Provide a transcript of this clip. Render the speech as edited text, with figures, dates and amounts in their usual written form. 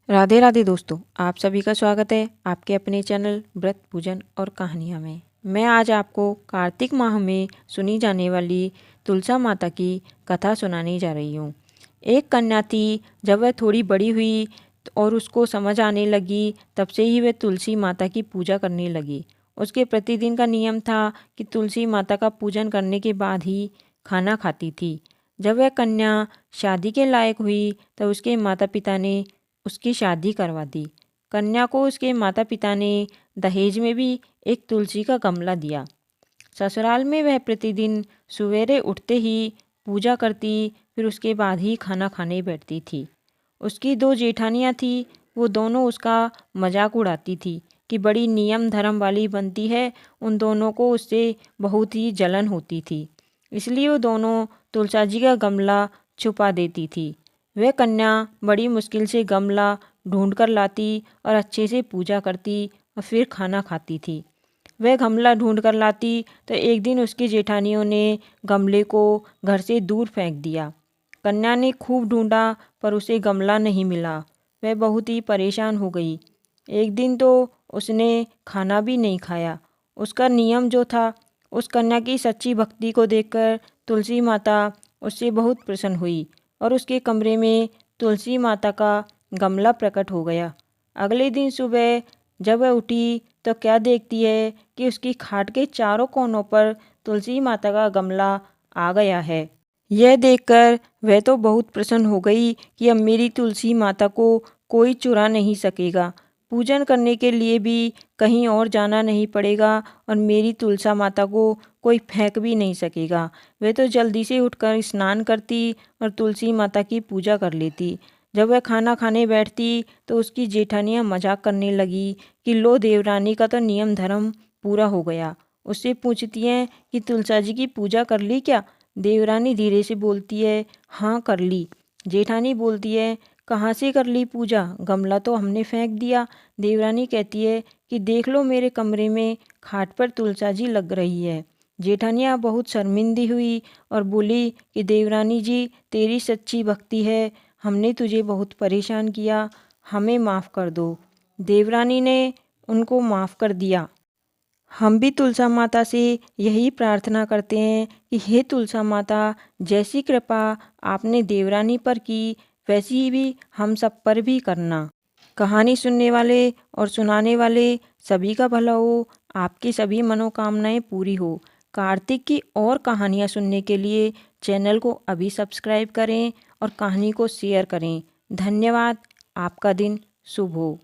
राधे राधे दोस्तों, आप सभी का स्वागत है आपके अपने चैनल व्रत पूजन और कहानियाँ में। मैं आज आपको कार्तिक माह में सुनी जाने वाली तुलसा माता की कथा सुनाने जा रही हूँ। एक कन्या थी, जब वह थोड़ी बड़ी हुई और उसको समझ आने लगी, तब से ही वह तुलसी माता की पूजा करने लगी। उसके प्रतिदिन का नियम था कि तुलसी माता का पूजन करने के बाद ही खाना खाती थी। जब वह कन्या शादी के लायक हुई, तब उसके माता पिता ने उसकी शादी करवा दी। कन्या को उसके माता पिता ने दहेज में भी एक तुलसी का गमला दिया। ससुराल में वह प्रतिदिन सवेरे उठते ही पूजा करती, फिर उसके बाद ही खाना खाने बैठती थी। उसकी दो जेठानियाँ थीं, वो दोनों उसका मजाक उड़ाती थी कि बड़ी नियम धर्म वाली बनती है। उन दोनों को उससे बहुत ही जलन होती थी, इसलिए वो दोनों तुलसा जी का गमला छुपा देती थी। वह कन्या बड़ी मुश्किल से गमला ढूंढ कर लाती और अच्छे से पूजा करती और फिर खाना खाती थी। वह गमला ढूंढ कर लाती तो एक दिन उसकी जेठानियों ने गमले को घर से दूर फेंक दिया। कन्या ने खूब ढूंढा पर उसे गमला नहीं मिला। वह बहुत ही परेशान हो गई। एक दिन तो उसने खाना भी नहीं खाया। उसका नियम जो था, उस कन्या की सच्ची भक्ति को देखकर तुलसी माता उससे बहुत प्रसन्न हुई और उसके कमरे में तुलसी माता का गमला प्रकट हो गया। अगले दिन सुबह जब वह उठी तो क्या देखती है कि उसकी खाट के चारों कोनों पर तुलसी माता का गमला आ गया है। यह देखकर वह तो बहुत प्रसन्न हो गई कि अब मेरी तुलसी माता को कोई चुरा नहीं सकेगा। पूजन करने के लिए भी कहीं और जाना नहीं पड़ेगा और मेरी तुलसा माता को कोई फेंक भी नहीं सकेगा। वह तो जल्दी से उठकर स्नान करती और तुलसी माता की पूजा कर लेती। जब वह खाना खाने बैठती तो उसकी जेठानियाँ मजाक करने लगी कि लो, देवरानी का तो नियम धर्म पूरा हो गया। उससे पूछती हैं कि तुलसा जी की पूजा कर ली क्या? देवरानी धीरे से बोलती है, हाँ कर ली। जेठानी बोलती है, कहाँ से कर ली पूजा? गमला तो हमने फेंक दिया। देवरानी कहती है कि देख लो, मेरे कमरे में खाट पर तुलसा जी लग रही है। जेठानियाँ बहुत शर्मिंदी हुई और बोली कि देवरानी जी, तेरी सच्ची भक्ति है, हमने तुझे बहुत परेशान किया, हमें माफ़ कर दो। देवरानी ने उनको माफ़ कर दिया। हम भी तुलसा माता से यही प्रार्थना करते हैं कि हे तुलसा माता, जैसी कृपा आपने देवरानी पर की, वैसी ही भी हम सब पर भी करना। कहानी सुनने वाले और सुनाने वाले सभी का भला हो, आपकी सभी मनोकामनाएं पूरी हो। कार्तिक की और कहानियाँ सुनने के लिए चैनल को अभी सब्सक्राइब करें और कहानी को शेयर करें। धन्यवाद। आपका दिन शुभ हो।